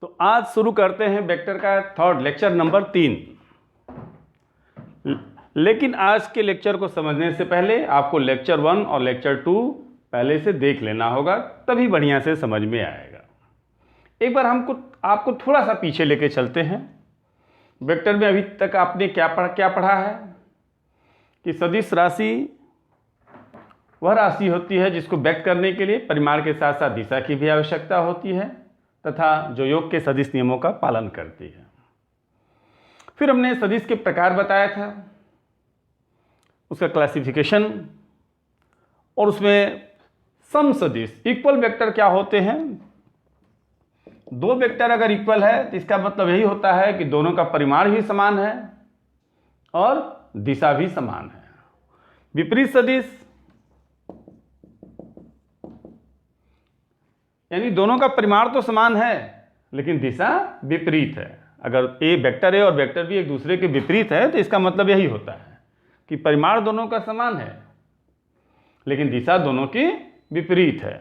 तो आज शुरू करते हैं वेक्टर का थर्ड लेक्चर नंबर 3। लेकिन आज के लेक्चर को समझने से पहले आपको लेक्चर 1 और लेक्चर 2 पहले से देख लेना होगा, तभी बढ़िया से समझ में आएगा। एक बार आपको थोड़ा सा पीछे लेके चलते हैं। वेक्टर में अभी तक आपने क्या पढ़ा है कि सदिश राशि वह राशि होती है जिसको व्यक्त करने के लिए परिमाण के साथ साथ दिशा की भी आवश्यकता होती है तथा जो योग के सदिश नियमों का पालन करती है। फिर हमने सदिश के प्रकार बताया था, उसका क्लासिफिकेशन, और उसमें सम सदिश इक्वल वेक्टर क्या होते हैं। दो वेक्टर अगर इक्वल है तो इसका मतलब यही होता है कि दोनों का परिमाण भी समान है और दिशा भी समान है। विपरीत सदिश यानी दोनों का परिमाण तो समान है लेकिन दिशा विपरीत है। अगर ए वेक्टर ए और वेक्टर बी एक दूसरे के विपरीत है तो इसका मतलब यही होता है कि परिमाण दोनों का समान है लेकिन दिशा दोनों की विपरीत है।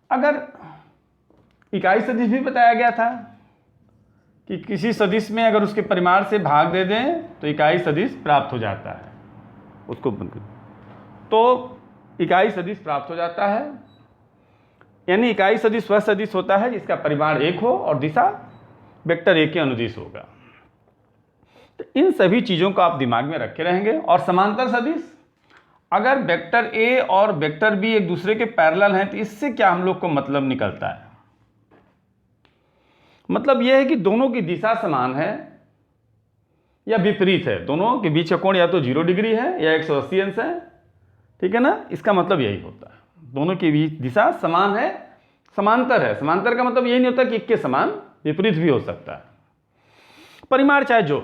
अगर इकाई सदिश भी बताया गया था कि किसी सदिश में अगर उसके परिमाण से भाग दे दें तो इकाई सदिश प्राप्त हो जाता है, उसको तो इकाई सदिश प्राप्त हो जाता है। यानी इकाई सदिश वह सदिश होता है जिसका परिमाण एक हो और दिशा वेक्टर ए के अनुदिश होगा। तो इन सभी चीज़ों को आप दिमाग में रखे रहेंगे। और समांतर सदिश, अगर वेक्टर ए और वेक्टर बी एक दूसरे के पैरेलल हैं तो इससे क्या हम लोग को मतलब निकलता है। मतलब यह है कि दोनों की दिशा समान है या विपरीत है, दोनों के बीच का कोण या तो 0 डिग्री है या 180 अंश है, ठीक है ना। इसका मतलब यही होता है दोनों की बीच दिशा समान है, समांतर है। समांतर का मतलब यही नहीं होता कि एक के समान, विपरीत भी हो सकता है। परिमाण चाहे जो,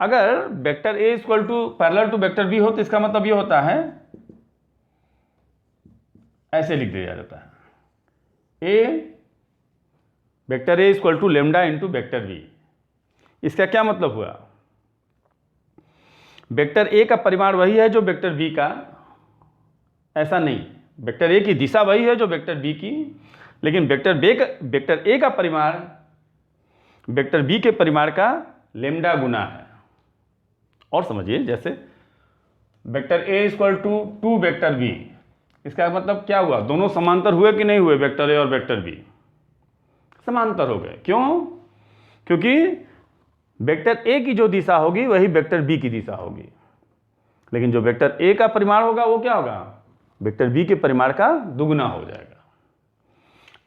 अगर vector A equal to parallel to vector B हो तो इसका मतलब ये होता है, ऐसे लिख दिया जाता है, A vector A equal to lambda into vector B. इसका क्या मतलब हुआ, वेक्टर ए का परिमाण वही है जो वेक्टर बी का, ऐसा नहीं, वेक्टर ए की दिशा वही है जो वेक्टर बी की, लेकिन वेक्टर ए का परिमाण वेक्टर बी के परिमाण का लेमडा गुना है। और समझिए, जैसे vector A equal to 2 vector B, इसका मतलब क्या हुआ, दोनों समांतर हुए कि नहीं हुए, वेक्टर ए और वेक्टर बी समांतर हो गए। क्यों? क्योंकि वेक्टर ए की जो दिशा होगी वही वेक्टर बी की दिशा होगी, लेकिन जो वेक्टर ए का परिमाण होगा वो क्या होगा, वेक्टर बी के परिमाण का दुगुना हो जाएगा।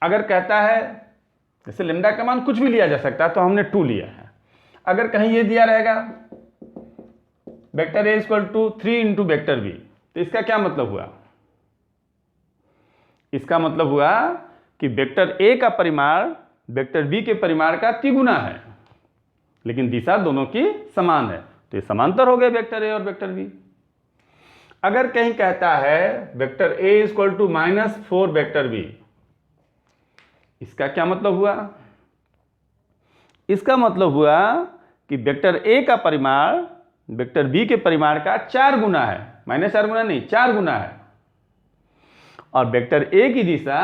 अगर कहता है, जैसे लेमडा का मान कुछ भी लिया जा सकता है तो हमने 2 लिया है। अगर कहीं ये दिया रहेगा vector A equal to 3 into vector B, तो इसका क्या मतलब हुआ, इसका मतलब हुआ कि वेक्टर ए का परिमाण वेक्टर बी के परिमाण का तिगुना है लेकिन दिशा दोनों की समान है, तो ये समांतर हो गए वेक्टर ए और वेक्टर बी। अगर कहीं कहता है vector A equal to -4 vector B, इसका क्या मतलब हुआ, इसका मतलब हुआ कि वेक्टर ए का परिमाण वेक्टर बी के परिमाण का 4 गुना है, -4 गुना नहीं, 4 गुना है, और वेक्टर ए की दिशा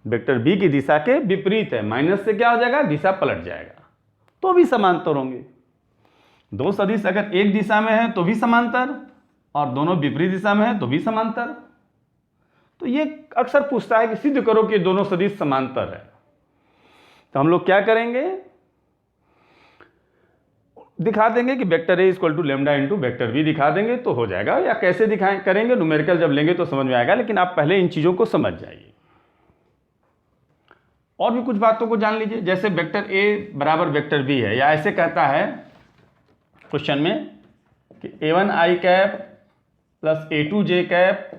वेक्टर बी की दिशा के विपरीत है, माइनस से क्या हो जाएगा, दिशा पलट जाएगा, तो भी समांतर होंगे। दो सदिश अगर एक दिशा में है तो भी समांतर, और दोनों विपरीत दिशा में है तो भी समांतर। तो ये अक्सर पूछता है कि सिद्ध करो कि दोनों सदिश समांतर है। तो हम लोग क्या करेंगे, दिखा देंगे कि vector A equal to lambda into vector B दिखा देंगे तो हो जाएगा, या कैसे करेंगे, न्यूमेरिकल जब लेंगे तो समझ में आएगा, लेकिन आप पहले इन चीज़ों को समझ जाइए। और भी कुछ बातों को जान लीजिए, जैसे वेक्टर ए बराबर वेक्टर बी है, या ऐसे कहता है क्वेश्चन में कि a1 i cap plus a2 j cap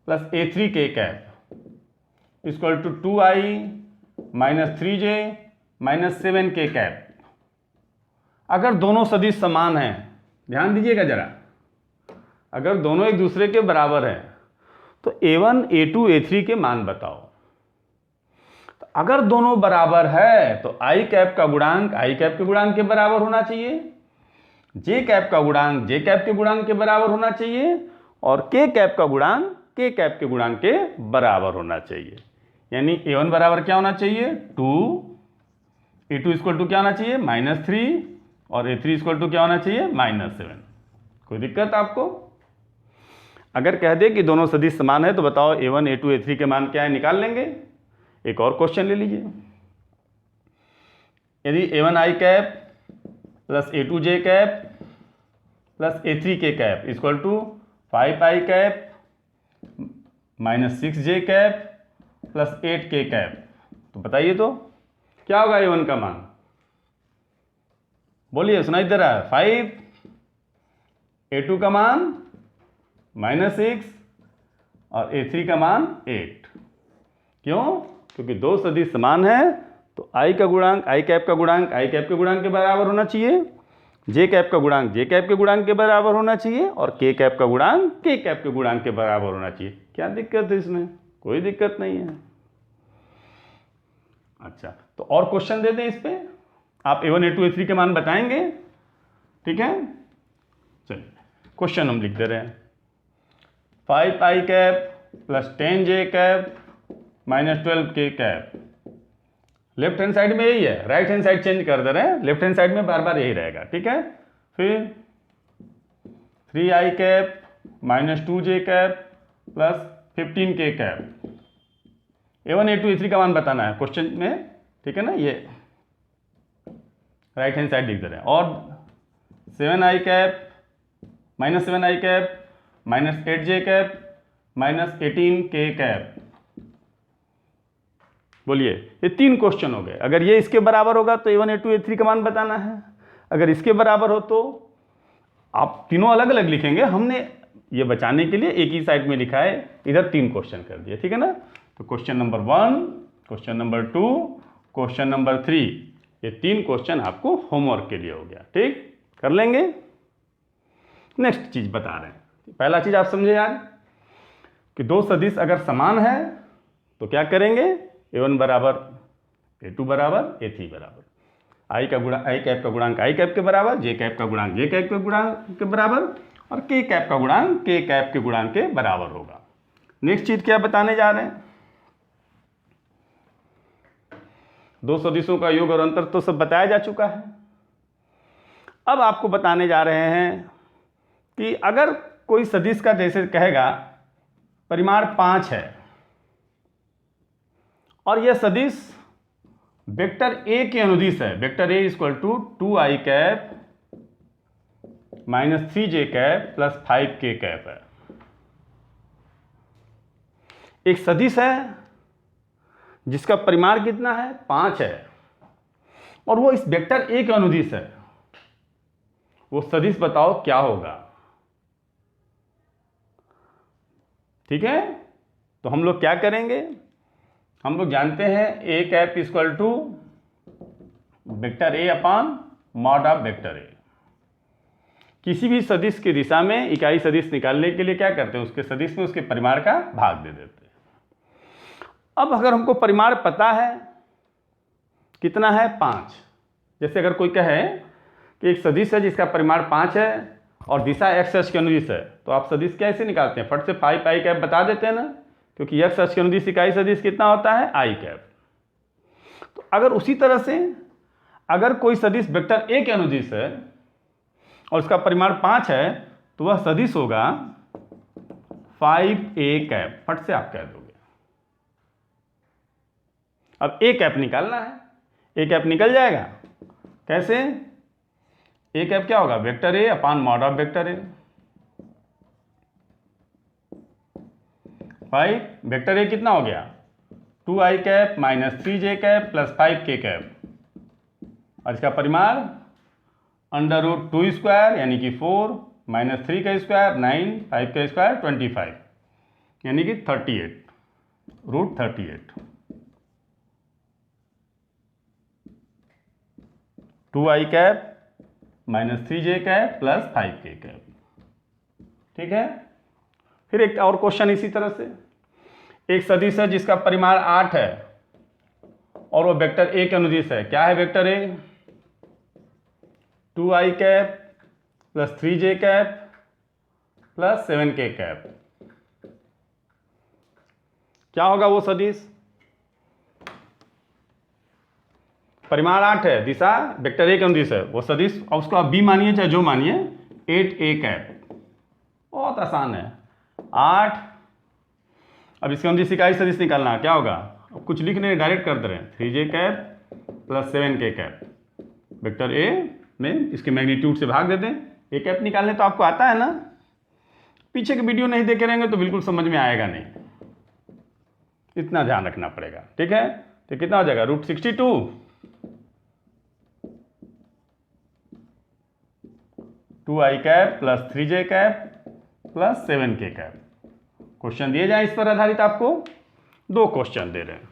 plus a3 k cap equal to 2i minus 3j minus 7k cap. अगर दोनों सदिश समान हैं, ध्यान दीजिएगा जरा, अगर दोनों एक दूसरे के बराबर हैं तो a1 a2 a3 के मान बताओ। तो अगर दोनों बराबर है तो i कैप का गुणांक i कैप के गुणांक के बराबर होना चाहिए, जे कैप का गुणांक जे कैप के गुणांक के बराबर होना चाहिए, और के कैप का गुणांक के कैप के गुणांक के बराबर होना चाहिए। यानी A1 बराबर क्या होना चाहिए 2, A2 इक्वल टू क्या होना चाहिए -3 और A3 इक्वल टू क्या होना चाहिए -7। कोई दिक्कत आपको? अगर कह दे कि दोनों सदिश समान है तो बताओ A1 A2 A3 के मान क्या है, निकाल लेंगे। एक और क्वेश्चन ले लीजिए। यदि A1 i cap plus A2 j cap plus A3 k cap equal to 5 i cap -6 j cap plus 8 k cap, तो बताइए तो क्या होगा A1 का मान? बोलिए, सुनाई दे रहा है? 5, A2 का मान -6 और A3 का मान 8। क्यों? क्योंकि दो सदिश समान है तो i का गुणांक i कैप का गुणांक i कैप के गुणांक के बराबर होना चाहिए, j कैप का गुणांक j कैप के गुणांक के बराबर होना चाहिए और k कैप का गुणांक k कैप के गुणांक के बराबर होना चाहिए। क्या दिक्कत है इसमें? कोई दिक्कत नहीं है। अच्छा, तो और क्वेश्चन दे दें इस पे, आप A1 A2 A3 के मान बताएंगे, ठीक है? चलिए क्वेश्चन हम लिख दे रहे हैं। 5 i cap plus 10 j cap -12 k cap. Left hand side में यही है, राइट हैंड साइड चेंज कर दे रहे हैं, लेफ्ट हैंड साइड में बार बार यही रहेगा, ठीक है? फिर 3 i cap -2 j cap plus 15 k cap. A1 A2 A3 का मान बताना है क्वेश्चन में, ठीक है ना? ये राइट हैंड साइड लिख दे रहे हैं। और 7 i cap -7 i cap -8 j cap -18 k cap. बोलिए, ये 3 क्वेश्चन हो गए। अगर ये इसके बराबर होगा तो A1 A2 A3 का मान बताना है, अगर इसके बराबर हो तो आप तीनों अलग अलग लिखेंगे। हमने ये बचाने के लिए एक ही साइड में लिखा है, इधर 3 क्वेश्चन कर दिए, ठीक है ना? तो question number 1, question number 2, question number 3, ये 3 क्वेश्चन आपको होमवर्क के लिए हो गया, ठीक? कर लेंगे। नेक्स्ट चीज बता रहे हैं। पहला चीज आप समझे यार कि दो सदिश अगर समान है तो क्या करेंगे? A1 बराबर A2 बराबर A3 बराबर, i कैप का गुणांक i कैप के बराबर, j कैप का गुणांक j कैप के गुणांक के बराबर और k कैप का गुणांक k कैप के गुणांक के बराबर होगा। नेक्स्ट चीज क्या बताने जा रहे हैं? दो सदिशों का योग और अंतर तो सब बताया जा चुका है। अब आपको बताने जा रहे हैं कि अगर कोई सदिश का जैसे कहेगा परिमाण 5 है और यह सदिश वेक्टर A के अनुदिश है, vector A equal to 2i cap -3j cap plus 5k cap है। एक सदिश है जिसका परिमाण कितना है? 5 है और वो इस वेक्टर A के अनुदिश है। वो सदिश बताओ क्या होगा? ठीक है, तो हम लोग क्या करेंगे? हम लोग जानते हैं A cap equal to vector A upon mod of vector A। किसी भी सदिश की दिशा में इकाई सदिश निकालने के लिए क्या करते हैं? उसके सदिश में उसके परिमाण का भाग दे देते हैं। अब अगर हमको परिमाण पता है कितना है? 5। जैसे अगर कोई कहे कि एक सदिश है जिसका परिमाण 5 है और दिशा x अक्ष के अनुदिश है, तो आप सदिश कैसे निकालते हैं? फट से 5 i कैप बता देते हैं ना, क्योंकि x अक्ष के अनुदिश इकाई सदिश कितना होता है? i cap. तो अगर उसी तरह से अगर कोई सदिश वेक्टर A के अनुदिश है और उसका परिमाण 5 है तो वह सदिश होगा 5a कैप। फट से आप कह दोगे। अब a कैप निकालना है, a कैप निकल जाएगा। कैसे? a कैप क्या होगा? Vector A upon mod of vector A। 5 vector A कितना हो गया? 2i cap -3j cap plus 5k cap और इसका परिमाण √2 स्क्वायर यानी कि 4 -3 का स्क्वायर 9 5 का स्क्वायर 25 यानी कि 38 √38। 2i cap -3j cap plus 5k cap. ठीक है, फिर एक और क्वेश्चन इसी तरह से। एक सदिश है जिसका परिमाण 8 है और वो वेक्टर A के अनुदिश है। क्या है vector A? 2i cap plus 3j cap plus 7k cap. क्या होगा वो सदिश? परिमाण 8 है, दिशा वेक्टर ए के अनुदिश है, वो सदिश, और उसको आप बी मानिए चाहे जो मानिए, 8a कैप, बहुत आसान है। 8, अब इसके अनुदिश इकाई सदिश निकालना है, क्या होगा, अब कुछ लिख नहीं, डायरेक्ट कर दे रहे हैं, 3j cap plus 7k cap, vector A में इसके मैग्नीट्यूड से भाग दे दें, ए कैप निकालने तो आपको आता है ना, पीछे के वीडियो नहीं देखे रहेंगे तो बिल्कुल समझ में आएगा नहीं, इतना ध्यान रखना पड़ेगा, ठीक है। तो कितना हो जाएगा, √62 2i cap plus 3j cap plus 7k cap. Question दिए जाए इस पर आधारित, आपको 2 क्वेश्चन दे रहे हैं।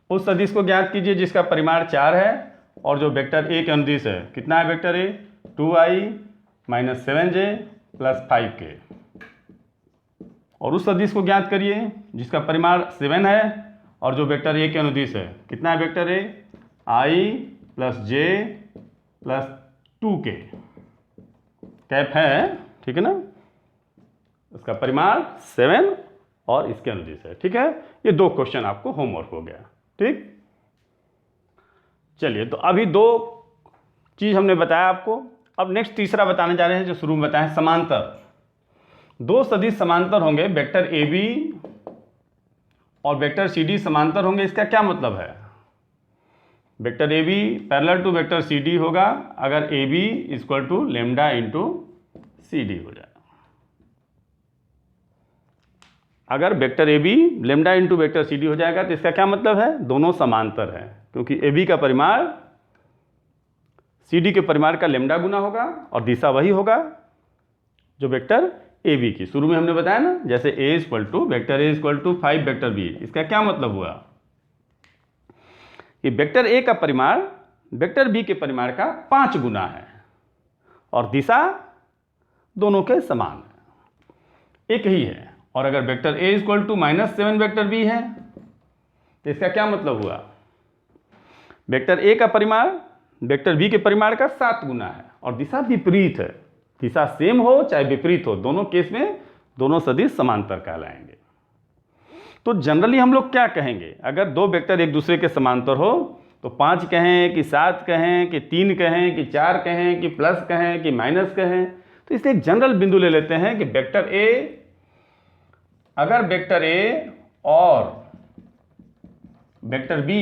उस सदिश को ज्ञात कीजिए जिसका परिमाण 4 है और जो वेक्टर ए के अनुदिश है, कितना है वेक्टर ए, 2i minus 7j plus 5k। और उस सदिश को ज्ञात करिए जिसका परिमाण 7 है और जो वेक्टर ए के अनुदिश है, कितना है vector A, i plus j plus 2k cap है, ठीक है ना, उसका परिमाण 7 और इसके अनुदिश है, ठीक है। ये 2 क्वेश्चन आपको होमवर्क हो गया, ठीक। चलिए, तो अभी 2 चीज हमने बताया आपको, अब नेक्स्ट तीसरा बताने जा रहे हैं जो शुरू में बताया, समांतर। 2 सदिश समांतर होंगे, वेक्टर ए बी और वेक्टर सी डी समांतर होंगे, इसका क्या मतलब है, vector A B parallel to vector C D होगा अगर A B equal to lambda into C D हो जाए। अगर vector A B lambda into vector C D हो जाएगा तो इसका क्या मतलब है, दोनों समांतर है, क्योंकि ए बी का परिमाण सी डी के परिमाण का लेमडा गुना होगा और दिशा वही होगा जो वेक्टर ए बी की, शुरू में हमने बताया ना, जैसे A equal to vector A equal to 5 vector B. इसका क्या मतलब हुआ कि वेक्टर ए का परिमाण वेक्टर बी के परिमाण का 5 गुना है और दिशा दोनों के समान है, एक ही है। और अगर vector A equal to -7 vector B है तो इसका क्या मतलब हुआ, वेक्टर ए का परिमाण वेक्टर बी के परिमाण का 7 गुना है और दिशा विपरीत है, दिशा सेम हो चाहे विपरीत हो, दोनों केस में दोनों सदिश समांतर कहलाएंगे। तो जनरली हम लोग क्या कहेंगे, अगर 2 वेक्टर एक दूसरे के समांतर हो तो 5 कहें कि 7 कहें कि 3 कहें कि 4 कहें कि प्लस कहें कि माइनस कहें, तो इसलिए एक जनरल बिंदु ले लेते हैं कि वेक्टर ए, अगर वेक्टर ए और वेक्टर बी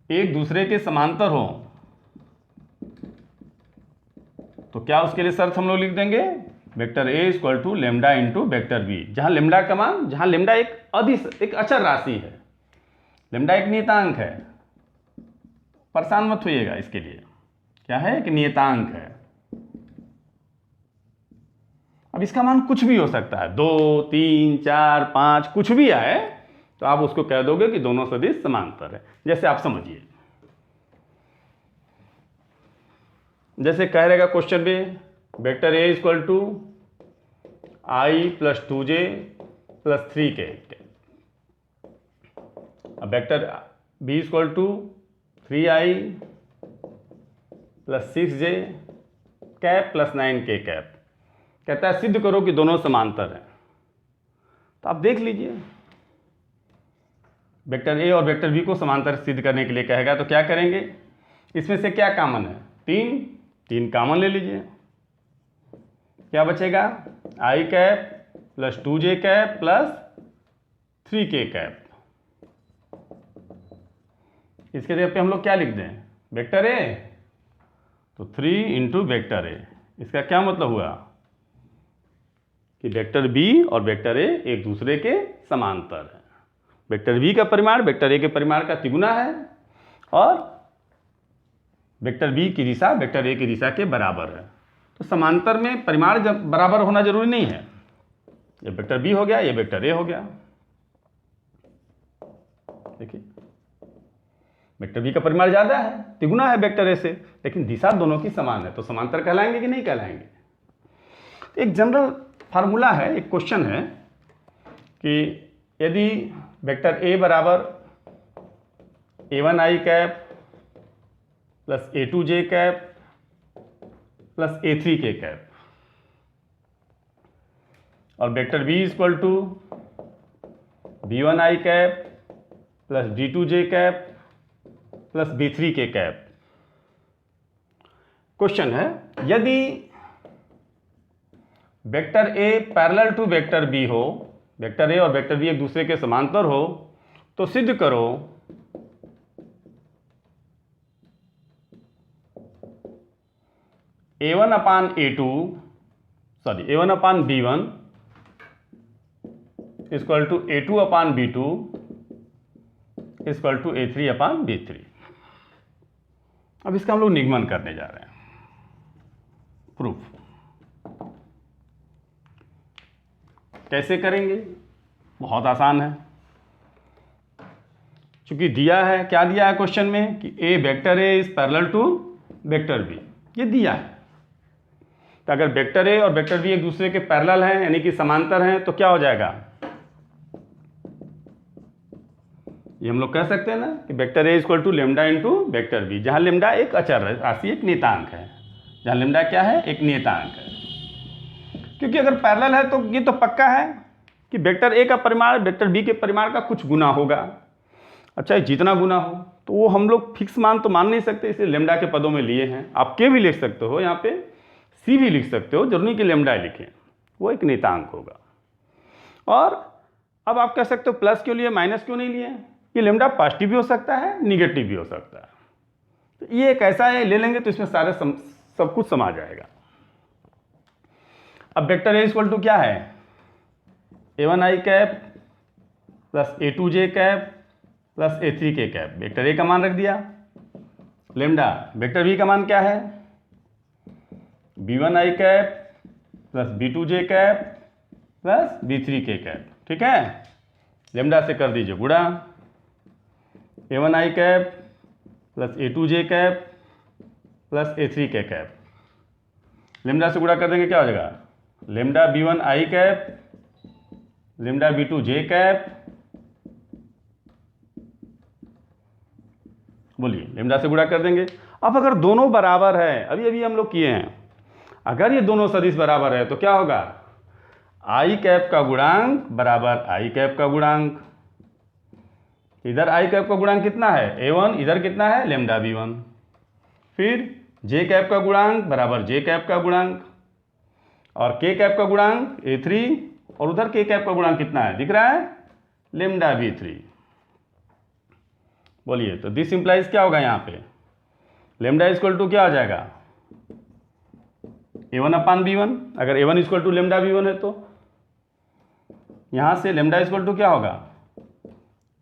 एक दूसरे के समांतर हो तो क्या उसके लिए शर्त हम लोग लिख देंगे, vector A equal to lambda into vector B, जहां लेमडा का मान, जहां लेमडा एक अदिश, एक अचर राशि है, लेमडा एक नियतांक है, परेशान मत होइएगा, इसके लिए क्या है, एक नियतांक है। अब इसका मान कुछ भी हो सकता है, 2, 3, 4, 5 कुछ भी आए तो आप उसको कह दोगे कि दोनों सदिश समांतर है। जैसे आप समझिए, जैसे कह रहेगा क्वेश्चन में, vector A equal to i plus 2j plus 3k, अब vector B equal to 3i plus 6j cap plus 9k cap, कहता है सिद्ध करो कि दोनों समांतर हैं। तो आप देख लीजिए, वेक्टर ए और वेक्टर बी को समांतर सिद्ध करने के लिए कहेगा तो क्या करेंगे, इसमें से क्या कॉमन है, 3 कॉमन ले लीजिए, क्या बचेगा, i cap plus 2j cap plus 3k cap. इसके जगह पे हम लोग क्या लिख दें, वेक्टर ए तो 3 इंटू वेक्टर ए, इसका क्या मतलब हुआ कि वेक्टर बी और वेक्टर ए एक दूसरे के समांतर है, वेक्टर बी का परिमाण वेक्टर ए के परिमाण का तिगुना है और वेक्टर बी की दिशा वेक्टर ए की दिशा के बराबर है। तो समांतर में परिमाण बराबर होना जरूरी नहीं है, ये वेक्टर बी हो गया, ये वेक्टर ए हो गया। देखिए, वेक्टर बी का परिमाण ज्यादा है, तिगुना है वेक्टर ए से, लेकिन दिशा दोनों की समान है, तो समांतर कहलाएंगे कि नहीं कहलाएंगे। एक जनरल फार्मूला है, एक क्वेश्चन है कि यदि वेक्टर ए बराबर a1i cap plus a2j cap plus a3k cap और vector b equal to b1i cap plus d2j cap plus B3 के कैप। क्वेश्चन है, यदि vector A parallel to vector B हो, वेक्टर A और vector B एक दूसरे के समांतर हो, तो सिद्ध करो A1 upon A2 sorry A1 upon B1 equal to A2 upon B2 equal to A3 upon B3। अब इसका हम लोग निगमन करने जा रहे हैं, प्रूफ। कैसे करेंगे? बहुत आसान है। चूंकि दिया है, क्या दिया है क्वेश्चन में कि A vector A is parallel to vector B, ये दिया है। तो अगर वेक्टर ए और वेक्टर बी एक दूसरे के पैरेलल हैं, यानी कि समांतर हैं, तो क्या हो जाएगा? ये हम लोग कह सकते हैं ना कि vector A equal to lambda into vector B, जहां लेमडा एक अचर राशि, एक नियतांक है, जहां लेमडा क्या है? एक नियतांक है। क्योंकि अगर पैरेलल है तो ये तो पक्का है कि वेक्टर ए का परिमाण वेक्टर बी के परिमाण का कुछ गुना होगा। अच्छा, जितना गुना हो तो वो हम लोग फिक्स मान तो मान नहीं सकते, इसलिए लेमडा के पदों में लिए हैं। आप के भी लिख सकते हो, यहाँ पे सी भी लिख सकते हो, जरूरी नहीं कि लेमडा लिखें, वो एक नियतांक होगा। और अब आप कह सकते हो प्लस क्यों लिए, माइनस क्यों नहीं लिए? ये लेमडा पॉजिटिव भी हो सकता है, निगेटिव भी हो सकता है। तो ये एक ऐसा है, ले लेंगे तो इसमें सारे सब कुछ समा जाएगा। अब वेक्टर ए इक्वल टू क्या है? A1i cap plus A2j cap plus A3k cap. Vector A का मान रख दिया, लेमडा। वेक्टर बी का मान क्या है? B1i cap plus B2j cap plus B3k cap. ठीक है, लेमडा से कर दीजिए गुणा, A1i cap plus A2j cap plus A3k cap. Lambda से गुणा कर देंगे, क्या हो जाएगा? Lambda B1i cap lambda B2j cap, बोलिए, लेमडा से गुणा कर देंगे। अब अगर दोनों बराबर है, अभी अभी हम लोग किए हैं, अगर ये दोनों सदिश बराबर है तो क्या होगा? i कैप का गुणांक बराबर i कैप का गुणांक। इधर i कैप का गुणांक कितना है? A1, इधर कितना है? Lambda B1। फिर j कैप का गुणांक बराबर j कैप का गुणांक, और k कैप का गुणांक A3, और उधर k कैप का गुणांक कितना है? दिख रहा है? Lambda B3। बोलिए, तो दिस इंप्लाइज क्या होगा यहाँ पे? लेमडा इक्वल टू क्या हो जाएगा? A1 upon B1। अगर A1 equal to lambda B1 है तो यहाँ से लेमडा इक्वल टू क्या होगा?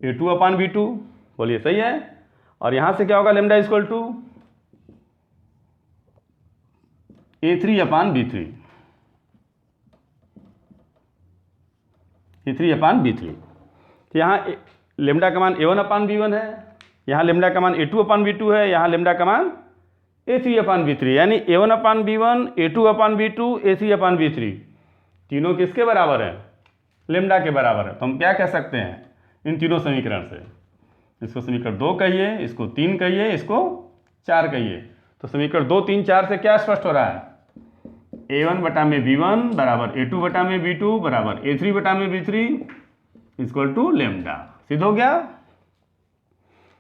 A2 upon B2। बोलिए, सही है। और यहाँ से क्या होगा? Lambda equal to A3 upon B3, A3 upon B3। तो यहाँ लेमडा का मान A1 अपान B1 है, यहाँ लेमडा का मान A2 अपान B2 है, यहाँ लेमडा का मान A3 अपान B3, यानी A1 upon B1, A2 upon B2, A3 upon B3 तीनों किसके बराबर है? लेमडा के बराबर है। तो हम क्या कह सकते हैं इन तीनों समीकरण से? इसको समीकरण 2 कहिए, इसको 3 कहिए, इसको 4 कहिए। तो समीकरण 2, 3, 4 से क्या स्पष्ट हो रहा है? A1 बटा में B1 बराबर A2 बटा में B2 बराबर A3 बटा में B3 इक्वल टू लेमडा। सिद्ध हो गया।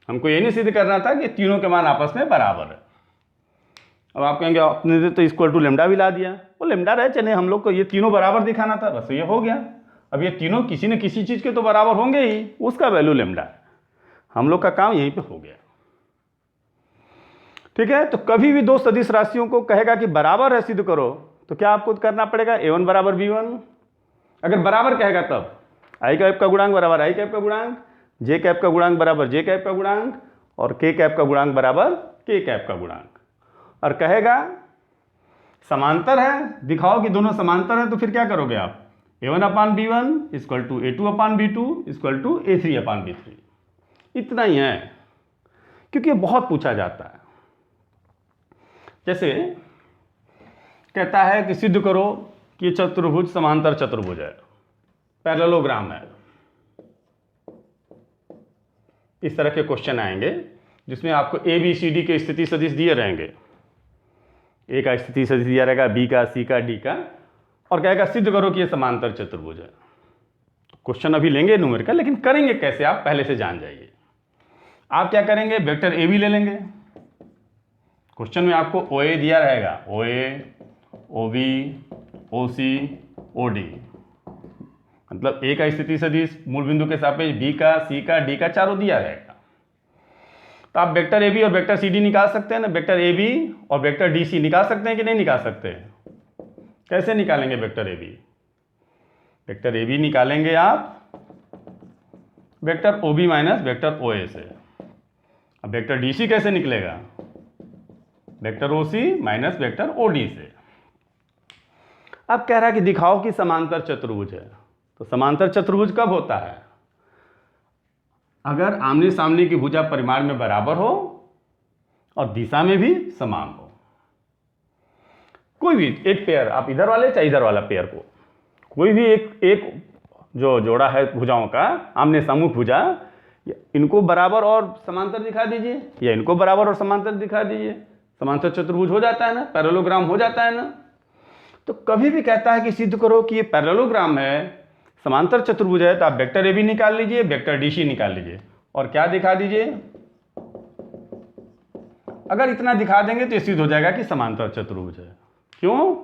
हमको ये नहीं सिद्ध करना था कि तीनों के मान आपस में बराबर है। अब आप कहेंगे आपने तो इक्वल टू लेमडा भी ला दिया, वो लेमडा रहे चले, हम लोग को ये तीनों बराबर दिखाना था, बस ये हो गया। अब ये तीनों किसी न किसी चीज़ के तो बराबर होंगे ही, उसका वैल्यू लेमडा है। हम लोग का काम यहीं पे हो गया। ठीक है, तो कभी भी दो सदिश राशियों को कहेगा कि बराबर है सिद्ध करो, तो क्या आपको करना पड़ेगा? A1 बराबर B1। अगर बराबर कहेगा तब i कैप का गुणांक बराबर i कैप का गुणांक, j कैप का गुणांक बराबर j कैप का गुणांक, और k कैप का गुणांक बराबर k कैप का गुणांक। और कहेगा समांतर है, दिखाओ कि दोनों समांतर है, तो फिर क्या करोगे आप? A1 upon B1 equal to A2 upon B2 equal to A3 upon B3। इतना ही है, क्योंकि ये बहुत पूछा जाता है। जैसे कहता है कि सिद्ध करो कि चतुर्भुज समांतर चतुर्भुज है, पैरेललोग्राम है। इस तरह के क्वेश्चन आएंगे जिसमें आपको A B C D के स्थिति सदिश दिए रहेंगे। A का स्थिति सदिश दिया रहेगा, B का, C का, D का, और कहेगा सिद्ध करो कि ये समांतर चतुर्भुज है। तो क्वेश्चन अभी लेंगे न्यूमेरिकल, लेकिन करेंगे कैसे आप पहले से जान जाइए। आप क्या करेंगे, वेक्टर ए बी ले लेंगे। क्वेश्चन में आपको ओ ए दिया रहेगा, ओ ए, ओ बी, ओ सी, ओ डी, मतलब ए का स्थिति सदिश मूल बिंदु के सापेक्ष बी का, सी का, डी का, चारों दिया रहेगा। तो आप वेक्टर ए बी और वेक्टर सी डी निकाल सकते हैं ना, वेक्टर ए बी और वेक्टर डी सी निकाल सकते हैं कि नहीं निकाल सकते? कैसे निकालेंगे vector A B? Vector A B निकालेंगे आप vector O B minus vector O A से। अब वेक्टर डी सी कैसे निकलेगा? Vector O C minus vector O D से। अब कह रहा है कि दिखाओ कि समांतर चतुर्भुज है। तो समांतर चतुर्भुज कब होता है? अगर आमने सामने की भुजा परिमाण में बराबर हो और दिशा में भी समान हो। कोई भी एक पेयर, आप इधर वाले चाहे इधर वाला पेयर को, कोई भी एक जो जोड़ा है भुजाओं का, आमने सामने भुजा, इनको बराबर और समांतर दिखा दीजिए, या इनको बराबर और समांतर दिखा दीजिए, समांतर चतुर्भुज हो जाता है ना, पैरेललोग्राम हो जाता है ना। तो कभी भी कहता है कि सिद्ध करो कि ये पैरेललोग्राम है, समांतर चतुर्भुज है, तो आप वेक्टर ए बी निकाल लीजिए, वेक्टर डी सी निकाल लीजिए और क्या दिखा दीजिए। अगर इतना दिखा देंगे तो ये सिद्ध हो जाएगा कि समांतर चतुर्भुज है। क्यों?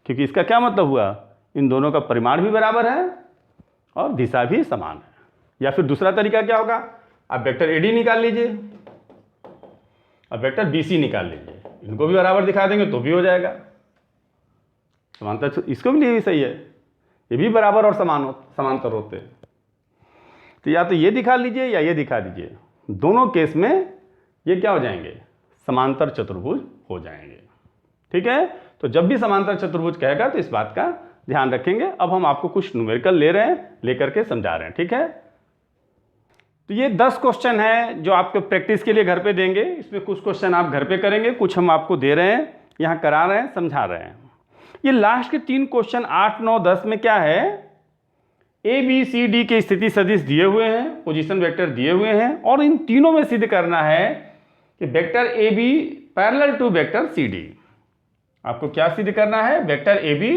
क्योंकि इसका क्या मतलब हुआ, इन दोनों का परिमाण भी बराबर है और दिशा भी समान है। या फिर दूसरा तरीका क्या होगा, आप वेक्टर ए डी निकाल लीजिए और वेक्टर बी सी निकाल लीजिए, इनको भी बराबर दिखा देंगे तो भी हो जाएगा समांतर। इसको भी लिए भी सही है, ये भी बराबर और समांतर होते हैं। तो या तो ये दिखा लीजिए या ये दिखा दीजिए, दोनों केस में ये क्या हो जाएंगे, समांतर चतुर्भुज हो जाएंगे। ठीक है, तो जब भी समांतर चतुर्भुज कहेगा तो इस बात का ध्यान रखेंगे। अब हम आपको कुछ न्यूमेरिकल ले रहे हैं, लेकर के समझा रहे हैं। ठीक है, तो ये 10 क्वेश्चन है जो आपको प्रैक्टिस के लिए घर पे देंगे। इसमें कुछ क्वेश्चन आप घर पे करेंगे, कुछ हम आपको दे रहे हैं, यहाँ करा रहे हैं, समझा रहे हैं। ये लास्ट के 3 क्वेश्चन 8, 9, 10 में क्या है, ए बी सी डी के स्थिति सदिश दिए हुए हैं, पोजीशन वेक्टर दिए हुए हैं, और इन तीनों में सिद्ध करना है कि vector A B parallel to vector C D. आपको क्या सिद्ध करना है, vector A B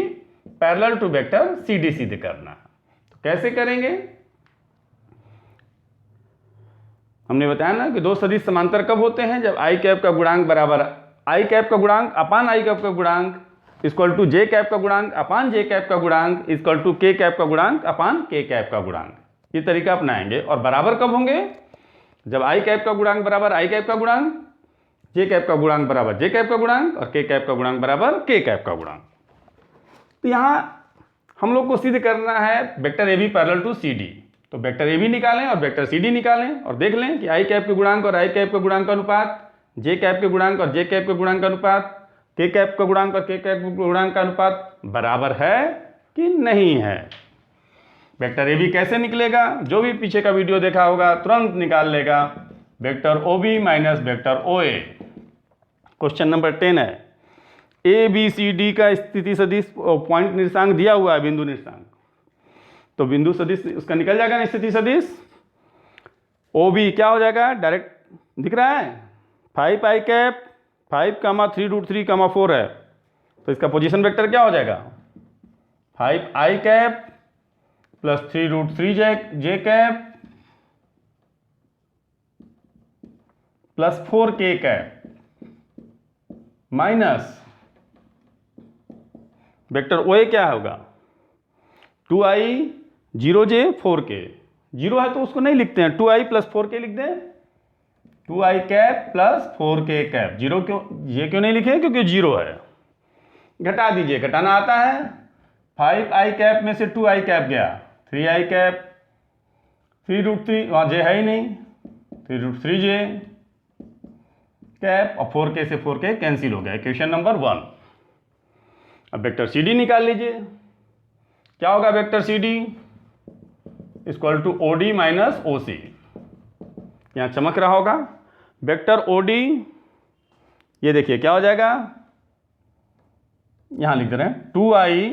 parallel to vector C D सिद्ध करना है। तो कैसे करेंगे? हमने बताया ना कि दो सदिश समांतर कब होते हैं, जब आई कैप का गुणांक बराबर आई कैप का गुणांक अपान आई कैप का गुणांक इक्वल टू जे कैप का गुणांक अपान जे कैप का गुणांक इक्वल टू के कैप का गुणांक अपान के कैप का गुणांक। ये तरीका अपनाएंगे। और बराबर कब होंगे, जब आई कैप का गुणांक बराबर आई कैप का गुणांक, जे कैप का गुणांक बराबर जे कैप का गुणांक और के कैप का गुणांक बराबर के कैप का गुणांक। तो यहाँ हम लोग को सिद्ध करना है vector A B parallel to C D. तो वेक्टर ए बी निकालें और वेक्टर सी डी निकालें और देख लें कि आई कैप के गुणांक और आई कैप के गुणांक का अनुपात, जे कैप के गुणांक और जे कैप के गुणांक का अनुपात, के कैप का गुणांक और के कैप के गुणांक का अनुपात बराबर है कि नहीं है। वेक्टर ए बी कैसे निकलेगा, जो भी पीछे का वीडियो देखा होगा तुरंत निकाल लेगा। Vector O B minus vector O A. Question number 10 है, ए बी सी डी का स्थिति सदिश पॉइंट निर्देशांक दिया हुआ है, बिंदु निर्देशांक, तो बिंदु सदिश उसका निकल जाएगा ना स्थिति सदिश। ओ बी क्या हो जाएगा, डायरेक्ट दिख रहा है, 5 आई कैप 5,3√3,4 है, तो इसका पोजीशन वेक्टर क्या हो जाएगा, 5 आई कैप प्लस 3√3 जे कैप प्लस 4 के cap minus vector O A क्या होगा, 2i 0j 4k। 0 है तो उसको नहीं लिखते हैं, 2i प्लस 4k लिख दें, 2i cap plus 4k cap. 0 क्यों, ये क्यों नहीं लिखे, क्योंकि 0 है। घटा दीजिए, घटाना आता है, 5i कैप में से 2i कैप गया, 3i कैप 3√3, वहाँ j है ही नहीं, 3√3j कैप और 4k से 4k कैंसिल हो गया। Equation number 1। अब वेक्टर सी डी निकाल लीजिए, क्या होगा vector C D equal to O D minus O C. यहां चमक रहा होगा वेक्टर ओ डी, ये देखिए क्या हो जाएगा, यहां लिख दे रहे हैं 2i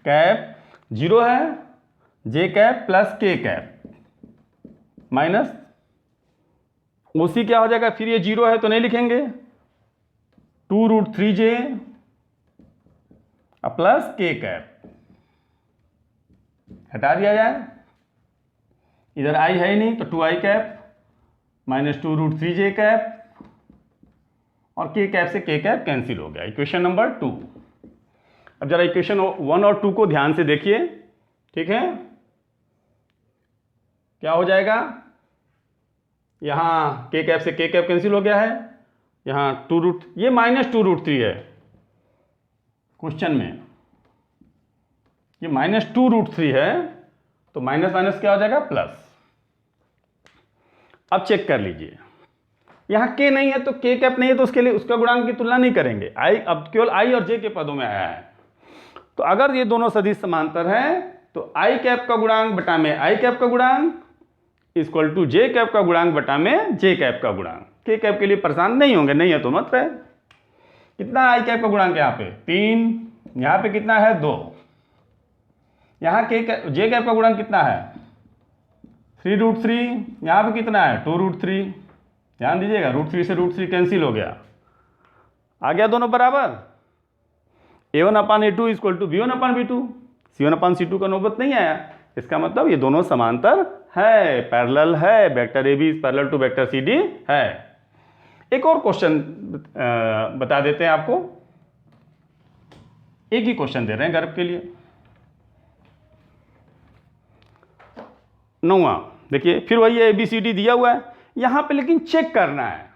कैप 0 है, जे कैप प्लस के कैप माइनस ओ सी क्या हो जाएगा, फिर ये 0 है तो नहीं लिखेंगे, 2√3j प्लस के कैप। हटा दिया जाए, इधर i है ही नहीं तो 2i कैप -2√3j कैप, और k कैप से k कैप कैंसिल हो गया। Equation number 2। अब जरा इक्वेशन 1 और 2 को ध्यान से देखिए, ठीक है। क्या हो जाएगा, यहाँ k कैप से k कैप कैंसिल हो गया है, यहाँ ये -2√3 है क्वेश्चन में, ये -2√3 है, तो माइनस माइनस क्या हो जाएगा, प्लस। अब चेक कर लीजिए, यहाँ k नहीं है तो k कैप नहीं है, तो उसके लिए उसका गुणांक की तुलना नहीं करेंगे। अब केवल i और j के पदों में आया है, तो अगर ये दोनों सदिश समांतर हैं तो i कैप का गुणांक बटा में i कैप का गुणांक इक्वल टू j कैप का गुणांक बटा में j कैप का गुणांक। k कैप के लिए परेशान नहीं होंगे, नहीं है तो मत रहे। कितना i कैप का गुणांक, यहाँ पे 3, यहाँ पे कितना है 2, यहाँ j कैप का गुणांक कितना है 3√3, यहाँ पे कितना है 2√3। ध्यान दीजिएगा, √3 से √3 कैंसिल हो गया, आ गया दोनों बराबर। a1/a2 equal to b1/b2, c1/c2 का नौबत नहीं आया। इसका मतलब ये दोनों समांतर है, पैरेलल है, vector A B is parallel to vector C D है। एक और क्वेश्चन बता देते हैं आपको, एक ही क्वेश्चन दे रहे हैं गर्भ के लिए। 9वां देखिए, फिर वही ए बी सी डी दिया हुआ है यहाँ पे, लेकिन चेक करना है,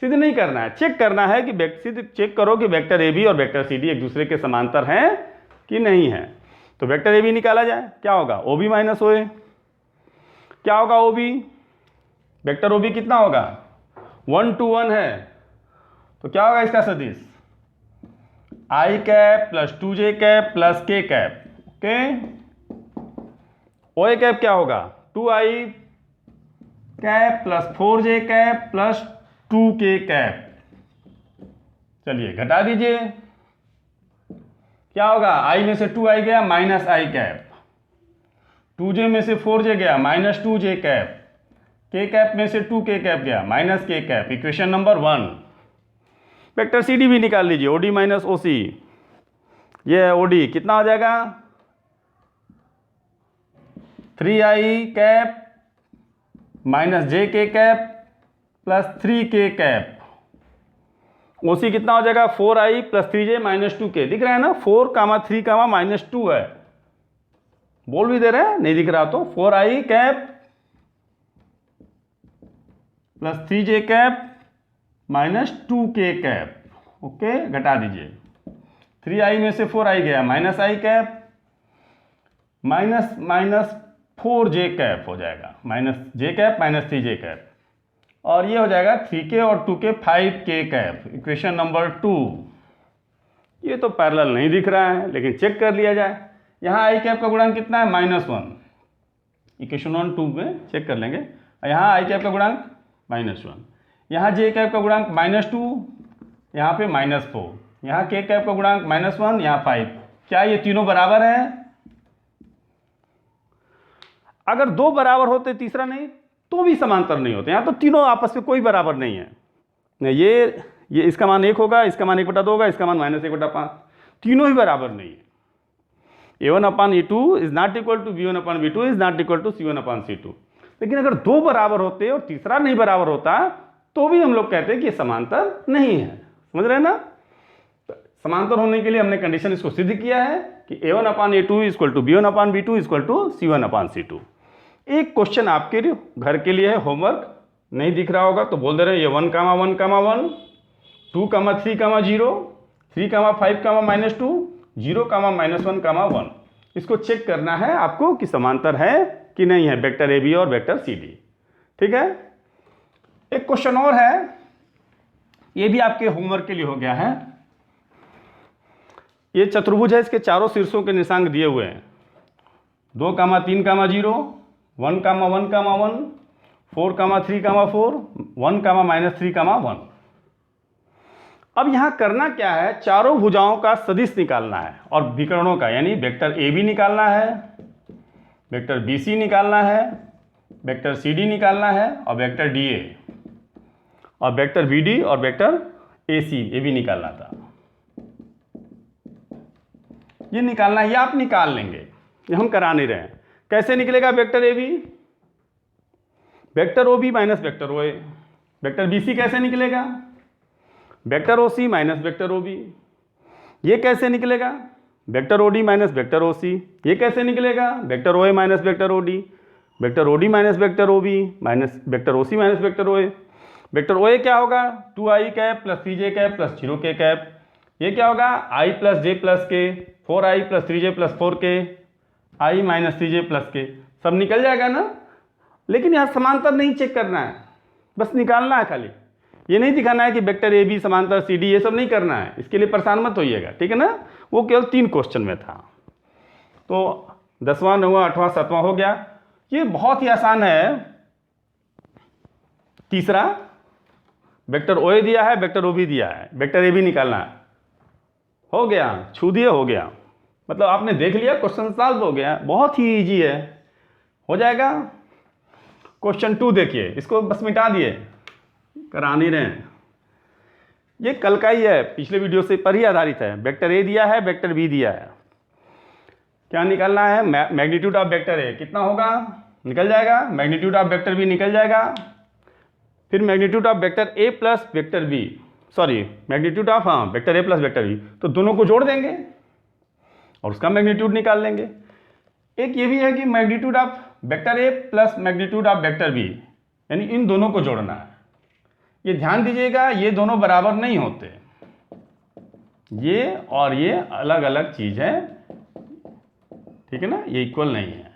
सीधे नहीं करना है, चेक करना है कि सीधे चेक करो कि वेक्टर ए बी और वेक्टर सी डी एक दूसरे के समांतर हैं कि नहीं है। तो वेक्टर ए बी निकाला जाए, क्या होगा O B minus O A, क्या होगा O B, vector O B कितना होगा 1 to 1 है, तो क्या होगा इसका सदिश i cap plus 2j cap plus k cap, okay. O A cap क्या होगा 2i cap plus 4j cap plus 2k cap. चलिए घटा दीजिए, क्या होगा i में से 2i गया माइनस i कैप, 2j में से 4j गया minus 2j cap, k cap में से 2k कैप गया minus k cap. Equation number 1। Vector C D भी निकाल लीजिए, ओडी माइनस ओ सी, ये ओडी कितना हो जाएगा 3i cap minus jk cap plus 3k cap. OC कितना हो जाएगा 4i plus 3j minus 2k। दिख रहा है ना, 4, 3, माइनस 2 है, बोल भी दे रहे हैं, नहीं दिख रहा तो 4i cap plus 3j cap minus 2k cap, okay. घटा दीजिए, 3i में से 4i गया minus i cap, minus 4j cap हो जाएगा, minus j cap minus 3j cap, और ये हो जाएगा 3k और 2k 5k cap. Equation number 2। ये तो पैरेलल नहीं दिख रहा है, लेकिन चेक कर लिया जाए। यहाँ i कैप का गुणांक कितना है -1, इक्वेशन 1 2 में चेक कर लेंगे। यहाँ i कैप का गुणांक -1, यहाँ j कैप का गुणांक -2, यहाँ पे -4, यहाँ k कैप का गुणांक -1, यहाँ 5। क्या ये तीनों बराबर है? अगर दो बराबर होते तीसरा नहीं तो भी समांतर नहीं होते। यहाँ तो तीनों आपस में कोई बराबर नहीं है। ये इसका मान 1 होगा, इसका मान 1/2 होगा, इसका मान -1/5, तीनों ही बराबर नहीं है। a1/a2 is not equal to b1/b2 is not equal to c1/c2। लेकिन अगर दो बराबर होते और तीसरा नहीं बराबर होता तो भी हम लोग कहते हैं कि समांतर नहीं है। समझ रहे हैं ना? समांतर होने के लिए हमने कंडीशन इसको सिद्ध किया है कि a1/a2 equal to b1/b2 equal to c1/c2। एक क्वेश्चन आपके लिए घर के लिए है, होमवर्क नहीं दिख रहा होगा तो बोल दे रहे हैं, ये 1, 1, 1, 2, 3, 0, 3, 5, -2, 0, -1, 1। इसको चेक करना है आपको कि समांतर है कि नहीं है वेक्टर ए बी और वेक्टर सी डी। ठीक है, एक क्वेश्चन और है, ये भी आपके होमवर्क के लिए हो गया है। ये चतुर्भुज है, इसके चारों शीर्षों के निशांक दिए हुए हैं, 2, 3, 0, 1, 1, 1, 4, 3, 4, 1, -3, 1। अब यहां करना क्या है, चारों भुजाओं का सदिश निकालना है और विकर्णों का, यानी वेक्टर ए बी निकालना है, वेक्टर बी सी निकालना है, वेक्टर सी डी निकालना है, और वेक्टर डी ए, और वेक्टर बी डी और वेक्टर ए सी ये भी निकालना था। ये निकालना है, ये आप निकाल लेंगे, ये हम करा नहीं रहे हैं। कैसे निकलेगा vector A B? Vector O B minus vector O A, vector B C कैसे निकलेगा, vector O C minus vector O B, ये कैसे निकलेगा, vector O D minus vector O C, ये कैसे निकलेगा, vector O A minus vector O D, vector O D minus vector O B minus vector O C minus vector O A. Vector O A क्या होगा, 2i cap plus 3j cap plus 0k cap, ये क्या होगा, i plus J plus के, 4i plus 3j plus 4k, i minus 3j plus के, सब निकल जाएगा ना। लेकिन यहाँ समांतर नहीं चेक करना है, बस निकालना है खाली, ये नहीं दिखाना है कि वेक्टर ए बी समांतर सी डी, ये सब नहीं करना है, इसके लिए परेशान मत होइएगा, ठीक है ना। वो केवल 3 क्वेश्चन में था। तो 10वां 9वां 8वां 7वां हो गया। ये बहुत ही आसान है। तीसरा, वेक्टर ओ ए दिया है, वेक्टर ओ बी दिया है, वेक्टर ए बी निकालना है, हो गया, छू दिए, हो गया, मतलब आपने देख लिया, क्वेश्चन सॉल्व हो गया, बहुत ही इजी है, हो जाएगा। क्वेश्चन 2 देखिए, इसको बस मिटा दिए, करा नहीं रहे हैं, ये कल का ही है, पिछले वीडियो से पर ही आधारित है। वेक्टर ए दिया है, वेक्टर बी दिया है, क्या निकालना है, मैग्नीट्यूड ऑफ वेक्टर ए कितना होगा, निकल जाएगा, मैग्नीट्यूड ऑफ वेक्टर बी निकल जाएगा, फिर magnitude of vector A plus vector B, sorry magnitude of, हाँ, vector A plus vector B, तो दोनों को जोड़ देंगे और उसका मैग्नीट्यूड निकाल लेंगे। एक ये भी है कि magnitude of vector A plus magnitude of vector B, यानी इन दोनों को जोड़ना है। ये ध्यान दीजिएगा, ये दोनों बराबर नहीं होते, ये और ये अलग अलग चीज है, ठीक है ना, ये इक्वल नहीं है।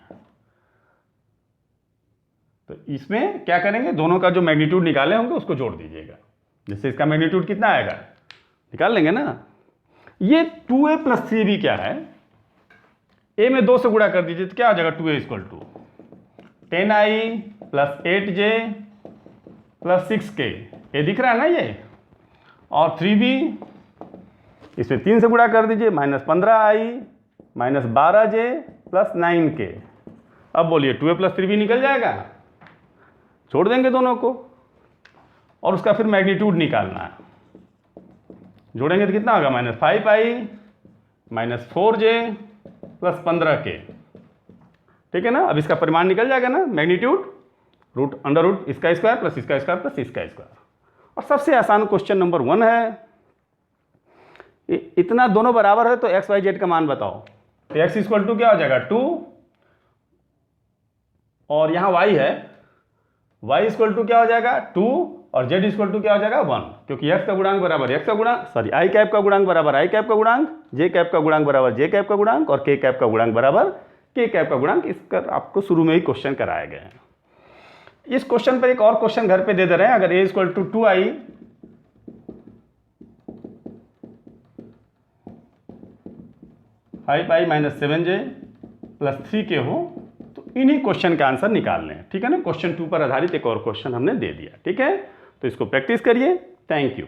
तो इसमें क्या करेंगे, दोनों का जो मैग्नीट्यूड निकाले होंगे उसको जोड़ दीजिएगा। जैसे इसका मैग्नीट्यूड कितना आएगा, निकाल लेंगे ना। ये 2a प्लस 3b क्या है, a में 2 से गुणा कर दीजिए तो क्या हो जाएगा, 2a equal to 10i plus 8j plus 6k, ये दिख रहा है ना ये, और 3b इसमें 3 से गुणा कर दीजिए, minus 15i minus 12j plus 9k। अब बोलिए 2a प्लस 3b निकल जाएगा, छोड़ देंगे दोनों को और उसका फिर मैग्नीट्यूड निकालना है। जोड़ेंगे तो कितना होगा, minus 5i minus 4j plus 15k, ठीक है ना। अब इसका परिमाण निकल जाएगा ना, मैग्नीट्यूड रूट अंडर रूट इसका स्क्वायर प्लस इसका स्क्वायर प्लस इसका स्क्वायर। और सबसे आसान क्वेश्चन नंबर 1 है, इतना दोनों बराबर है तो एक्स वाई जेड का मान बताओ। तो एक्स इक्वल टू क्या हो जाएगा 2, और यहाँ y है, y इक्वल टू क्या हो जाएगा 2, और z इक्वल टू क्या हो जाएगा 1, क्योंकि x का गुणांक बराबर x का गुणांक, सॉरी i कैप का गुणांक बराबर i कैप का गुणांक, j कैप का गुणांक बराबर j कैप का गुणांक, और k कैप का गुणांक बराबर k कैप का गुणांक। इसका आपको शुरू में ही क्वेश्चन कराए गए हैं। इस क्वेश्चन पर एक और क्वेश्चन घर पे दे रहे हैं, अगर a equal to 2i5i minus 7j plus 3k हो तो इन्हीं क्वेश्चन का आंसर निकाल लें, ठीक है ना। क्वेश्चन 2 पर आधारित एक और क्वेश्चन हमने दे दिया, ठीक है। तो इसको प्रैक्टिस करिए। Thank you.